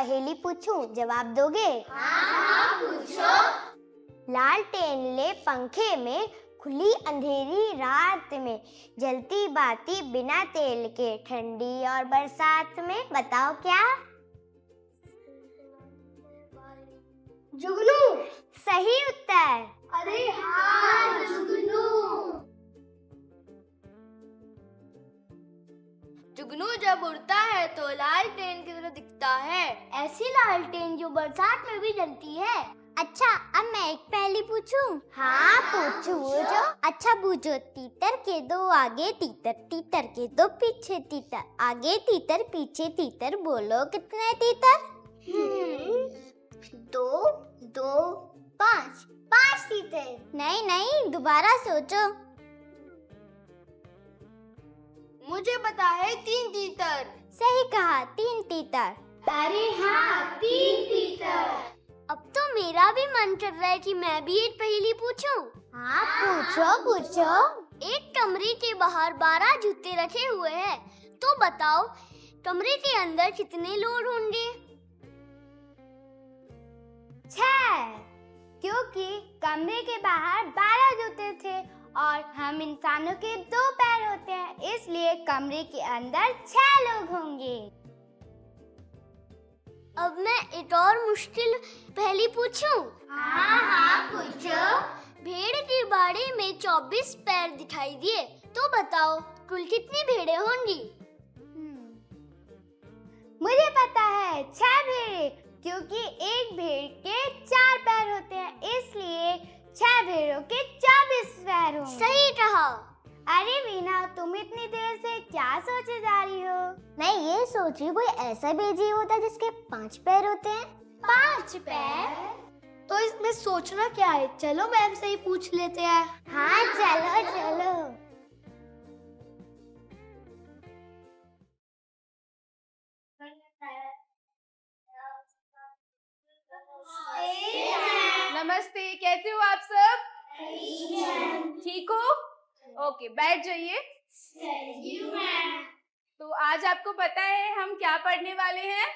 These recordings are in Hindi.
पहेली पूछूं, जवाब दोगे? हाँ, पूछो। लालटेन ले पंखे में, खुली अंधेरी रात में, जलती बाती बिना तेल के, ठंडी और बरसात में, बताओ क्या? जुगनू। सही उत्तर। अरे हाँ, जुगनू। जुगनू जब उड़ता है तो लालटेन की तरह दिखता है। ऐसी लालटेन जो बरसात में भी जलती है। अच्छा, अब मैं एक पहेली पूछूं? हाँ, पूछो पूछो। अच्छा पूछो। तीतर के दो आगे तीतर, तीतर के दो पीछे तीतर, आगे तीतर पीछे तीतर, बोलो कितने तीतर? दो, दो, पाँच। पाँच तीतर। नहीं नहीं, दोबारा सोचो। मुझे पता है, तीन तीतर। सही कहा, तीन तीतर। अरे हाँ, तीन तीतर। अब तो मेरा भी मन कर रहा है कि मैं भी एक पहेली पूछूं। हाँ, पूछो पूछो। एक कमरे के बाहर 12 जूते रखे हुए हैं, तो बताओ कमरे के अंदर कितने लोग होंगे? 6, क्योंकि कमरे के बाहर 12 जूते थे और हम इंसानों के 2 पैर होते हैं, इसलिए कमरे के अंदर 6 लोग होंगे। अब मैं एक और मुश्किल पहेली पूछूं? हाँ हाँ, पूछो। भेड़ के बाड़े में 24 पैर दिखाई दिए, तो बताओ कुल कितनी भेड़ें होंगी? मुझे पता है, 6 भेड़े, क्योंकि एक भेड़ के 4 पैर होते हैं, इसलिए 6 भेड़ों के 24 पैर होंगे। सही कहा। अरे वीना, तुम इतनी देर से क्या सोचे जा रही हो? मैं ये सोच रही, कोई ऐसा भी जीव होता है जिसके 5 पैर होते हैं? 5 पैर? तो इसमें सोचना क्या है, चलो मैम से ही पूछ लेते हैं। हाँ, चलो चलो। नमस्ते, कैसे हो आप सब? ठीक हो? ओके, बैठ जाइए। तो आज आपको पता है हम क्या पढ़ने वाले हैं?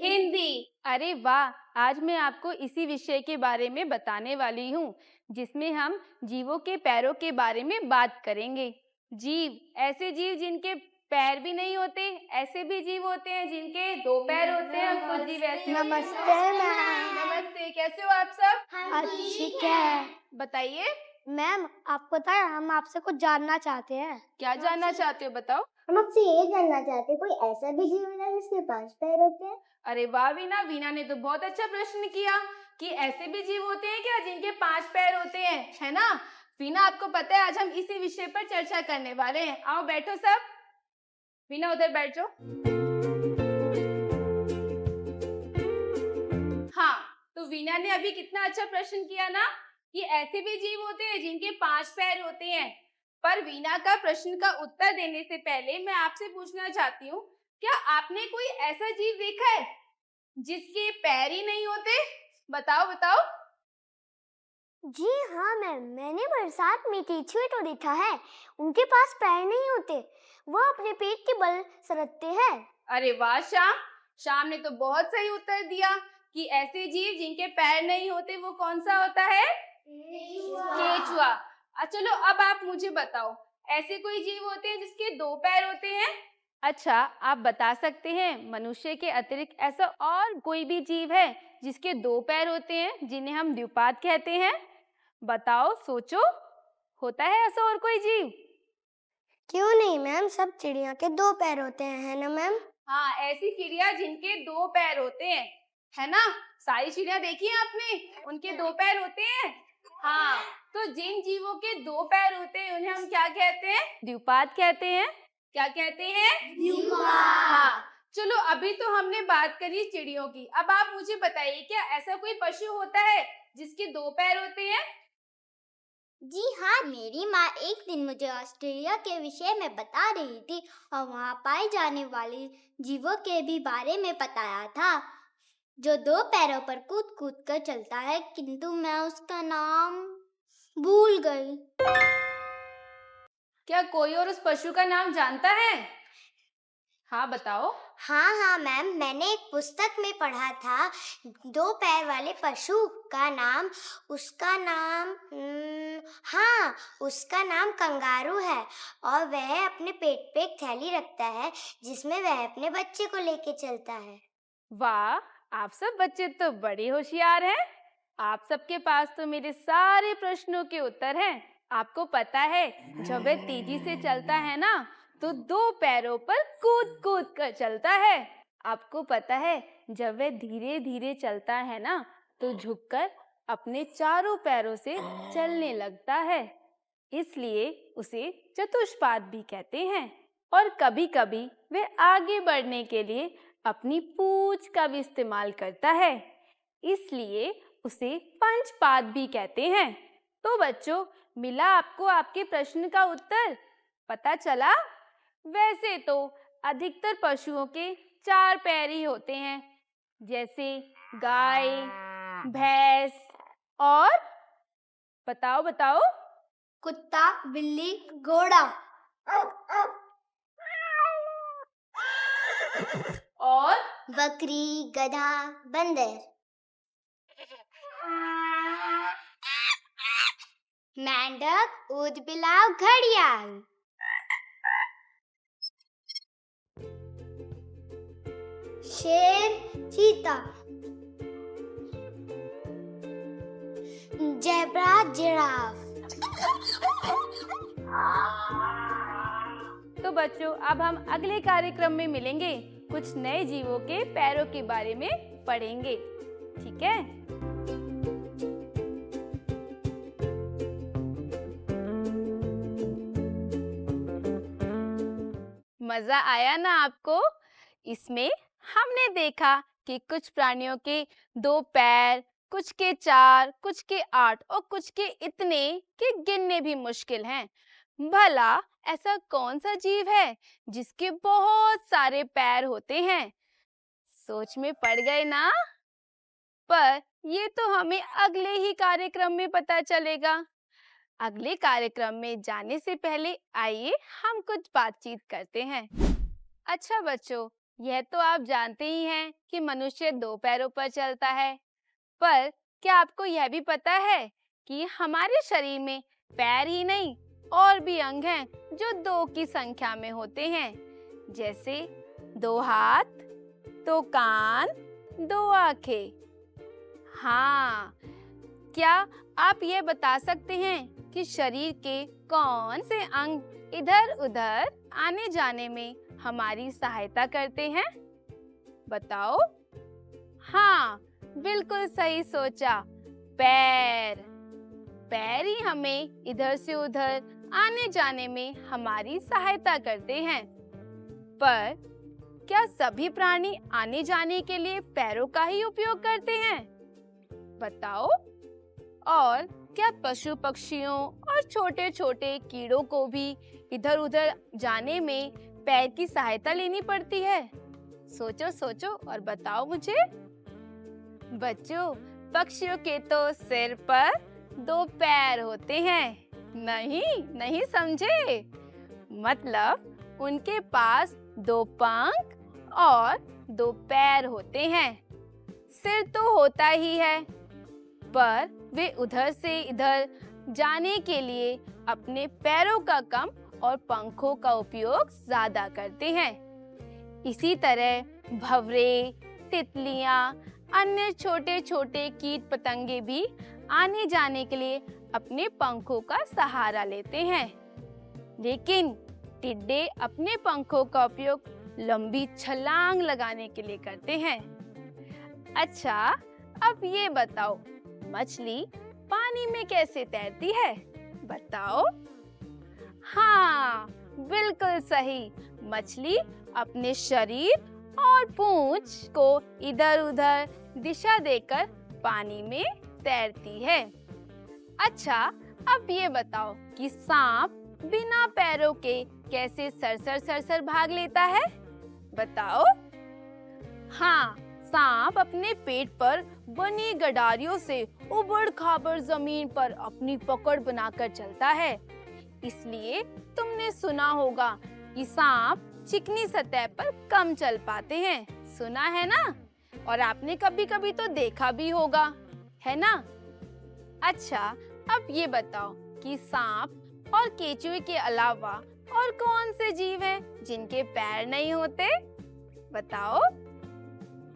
हिंदी। अरे वाह, आज मैं आपको इसी विषय के बारे में बताने वाली हूँ, जिसमें हम जीवों के पैरों के बारे में बात करेंगे। जीव, ऐसे जीव जिनके पैर भी नहीं होते, ऐसे भी जीव होते हैं जिनके 2 पैर होते हैं, कुछ जीव ऐसे। नमस्ते मैम। नमस्ते, कैसे हो आप सब? अच्छी क्या? बताइए। मैम, आपको पता है, हम आपसे कुछ जानना चाहते हैं। क्या जानना चाहते हो, बताओ। हम आपसे ये जानना चाहते हैं, कोई ऐसा भी जीव है जिसके 5 पैर होते हैं? अरे वाह वीना, वीना ने तो बहुत अच्छा प्रश्न किया कि ऐसे भी जीव होते हैं क्या जिनके 5 पैर होते हैं, है ना? वीना, आपको पता है आज हम इसी विषय पर चर्चा करने वाले हैं। आओ बैठो सब। वीना उधर बैठ जाओ। हाँ, तो वीना ने अभी कितना अच्छा प्रश्न किया ना कि ऐसे भी जीव होते हैं जिनके 5 पैर होते हैं। पर वीना का प्रश्न का उत्तर देने से पहले मैं आपसे पूछना चाहती हूँ, क्या आपने कोई ऐसा जीव देखा है जिसके पैर ही नहीं होते? बताओ बताओ। जी हाँ मैम, मैंने बरसात में केंचुए को देखा है। उनके पास पैर नहीं होते, वो अपने पेट के बल सरकते हैं। अरे वाह श्याम, श्याम ने तो बहुत सही उत्तर दिया कि ऐसे जीव जिनके पैर नहीं होते वो कौन सा होता है? केंचुआ। चलो अब आप मुझे बताओ, ऐसे कोई जीव होते हैं जिसके 2 पैर होते हैं? अच्छा, आप बता सकते हैं मनुष्य के अतिरिक्त ऐसा और कोई भी जीव है जिसके 2 पैर होते हैं, जिन्हें हम द्विपाद कहते हैं? बताओ, सोचो, होता है ऐसा और कोई जीव? क्यों नहीं मैम, सब चिड़िया के 2 पैर होते हैं, है ना मैम? हाँ, ऐसी चिड़िया जिनके 2 पैर होते हैं, है ना? सारी चिड़िया देखी है आपने, उनके 2 पैर होते हैं। हाँ, तो जिन जीवों के 2 पैर होते हैं उन्हें हम क्या कहते हैं? द्विपाद कहते हैं। क्या कहते हैं? द्विपाद। हाँ, चलो अभी तो हमने बात करी चिड़ियों की। अब आप मुझे बताइए, क्या ऐसा कोई पशु होता है जिसके 2 पैर होते हैं? जी हाँ, मेरी माँ एक दिन मुझे ऑस्ट्रेलिया के विषय में बता रही थी और वहाँ पाए जाने वाले जीवों के भी बारे में बताया था, जो 2 पैरों पर कूद कूद कर चलता है, किंतु मैं उसका नाम भूल गई। क्या कोई और उस पशु का नाम जानता है? हाँ बताओ। हाँ मैम, मैंने एक पुस्तक में पढ़ा था, 2 पैर वाले पशु का नाम, उसका नाम कंगारू है और वह अपने पेट पे एक थैली रखता है जिसमें वह अपने बच्चे को लेके चलता है। वाह, आप सब बच्चे तो बड़े होशियार हैं। आप सबके पास तो मेरे सारे प्रश्नों के उत्तर हैं। आपको पता है, जब वह तेजी से चलता है ना, तो 2 पैरों पर कूद कूद कर चलता है। आपको पता है, जब वह धीरे धीरे चलता है ना, तो झुककर अपने चारों पैरों से चलने लगता है। इसलिए उसे चतुष्पाद भी कहते हैं। और कभी-कभी वह आगे बढ़ने के लिए अपनी पूंछ का भी इस्तेमाल करता है, इसलिए उसे पंचपाद भी कहते हैं। तो बच्चों, मिला आपको आपके प्रश्न का उत्तर? पता चला? वैसे तो अधिकतर पशुओं के 4 पैर ही होते हैं, जैसे गाय, भैंस और बताओ। कुत्ता, बिल्ली, घोड़ा। और बकरी, गधा, बंदर। मेंढक, ऊंट, बिलाव, घड़ियाल। शेर, चीता। Zebra, giraffe. तो बच्चों, अब हम अगले कार्यक्रम में मिलेंगे। कुछ नए जीवों के पैरों के बारे में पढ़ेंगे, ठीक है? मजा आया ना आपको? इसमें हमने देखा कि कुछ प्राणियों के 2 पैर, कुछ के 4, कुछ के 8 और कुछ के इतने कि गिनने भी मुश्किल हैं। भला ऐसा कौन सा जीव है जिसके बहुत सारे पैर होते हैं? सोच में पड़ गए ना? पर ये तो हमें अगले ही कार्यक्रम में पता चलेगा। अगले कार्यक्रम में जाने से पहले आइए हम कुछ बातचीत करते हैं। अच्छा बच्चों, यह तो आप जानते ही हैं कि मनुष्य 2 पैरों पर चलता है, पर क्या आपको यह भी पता है कि हमारे शरीर में पैर ही नहीं और भी अंग हैं जो 2 की संख्या में होते हैं, जैसे 2 हाथ, 2 कान, 2 आंखें। हाँ, क्या आप यह बता सकते हैं कि शरीर के कौन से अंग इधर-उधर आने जाने में हमारी सहायता करते हैं? बताओ। हाँ, बिल्कुल सही सोचा, पैर। पैर ही हमें इधर से उधर आने जाने में हमारी सहायता करते हैं। पर क्या सभी प्राणी आने जाने के लिए पैरों का ही उपयोग करते हैं? बताओ। और क्या पशु पक्षियों और छोटे छोटे कीड़ों को भी इधर उधर जाने में पैर की सहायता लेनी पड़ती है? सोचो सोचो और बताओ मुझे। बच्चों, पक्षियों के तो सिर पर 2 पैर होते हैं। नहीं समझे? मतलब उनके पास 2 पंख और 2 पैर होते हैं। सिर तो होता ही है, पर वे उधर से इधर जाने के लिए अपने पैरों का कम और पंखों का उपयोग ज्यादा करते हैं। इसी तरह भंवरे, तितलियां, अन्य छोटे छोटे कीट पतंगे भी आने जाने के लिए अपने पंखों का सहारा लेते हैं। लेकिन टिड्डे अपने पंखों का उपयोग लंबी छलांग लगाने के लिए करते हैं। अच्छा, अब ये बताओ, मछली पानी में कैसे तैरती है? बताओ। हाँ, बिल्कुल सही। मछली अपने शरीर और पूंछ को इधर-उधर दिशा देकर पानी में तैरती है। अच्छा, अब ये बताओ कि सांप बिना पैरों के कैसे सरसर भाग लेता है? बताओ। हाँ, सांप अपने पेट पर बनी गडारियों से उबड़-खाबड़ जमीन पर अपनी पकड़ बनाकर चलता है। इसलिए तुमने सुना होगा कि सांप चिकनी सतह पर कम चल पाते हैं, सुना है ना? और आपने कभी-कभी तो देखा भी होगा, है ना? अच्छा, अब ये बताओ कि सांप और केचुए के अलावा और कौन से जीव हैं जिनके पैर नहीं होते? बताओ।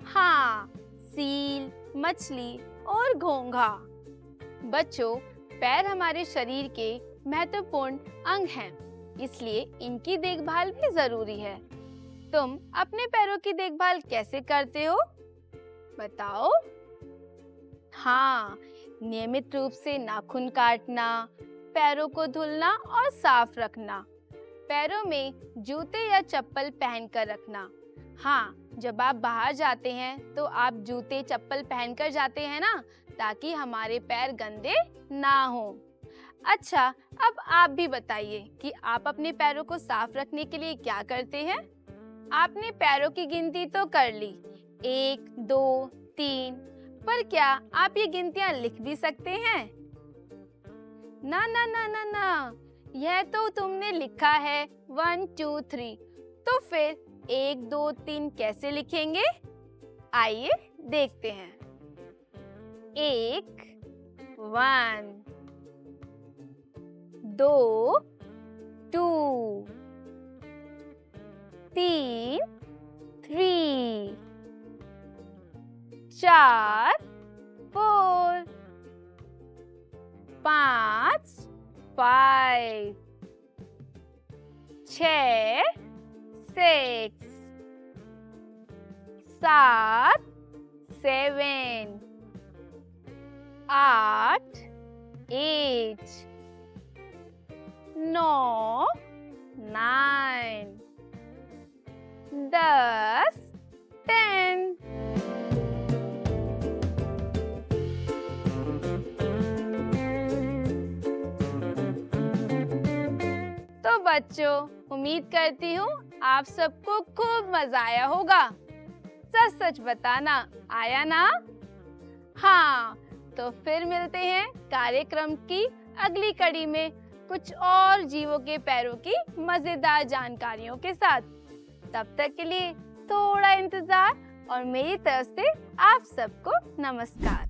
हाँ, सील, मछली और घोंघा। बच्चों, पैर हमारे शरीर के महत्वपूर्ण अंग हैं, इसलिए इनकी देखभाल भी जरूरी है। तुम अपने पैरों की देखभाल कैसे करते हो? बताओ। हाँ, नियमित रूप से नाखून काटना, पैरों को धुलना और साफ रखना, पैरों में जूते या चप्पल पहनकर रखना। हाँ, जब आप बाहर जाते हैं तो आप जूते चप्पल पहनकर जाते हैं ना, ताकि हमारे पैर गंदे ना हो। अच्छा, अब आप भी बताइए कि आप अपने पैरों को साफ रखने के लिए क्या करते हैं? आपने पैरों की गिनती तो कर ली, 1, 2, 3, पर क्या आप ये गिनतियां लिख भी सकते हैं? ना ना ना ना ना, यह तो तुमने लिखा है 1, 2, 3, तो फिर 1, 2, 3 कैसे लिखेंगे? आइए देखते हैं। 1, 1, 2, 2, 3, 3, 4, 4, 5, 5, 6, 6, 7, 7, 8, 8, 9, 9, 10, 10। तो बच्चों, उम्मीद करती हूँ आप सबको खूब मजा आया होगा। सच सच बताना, आया ना? हाँ, तो फिर मिलते हैं कार्यक्रम की अगली कड़ी में कुछ और जीवों के पैरों की मजेदार जानकारियों के साथ। तब तक के लिए थोड़ा इंतजार और मेरी तरफ से आप सबको नमस्कार।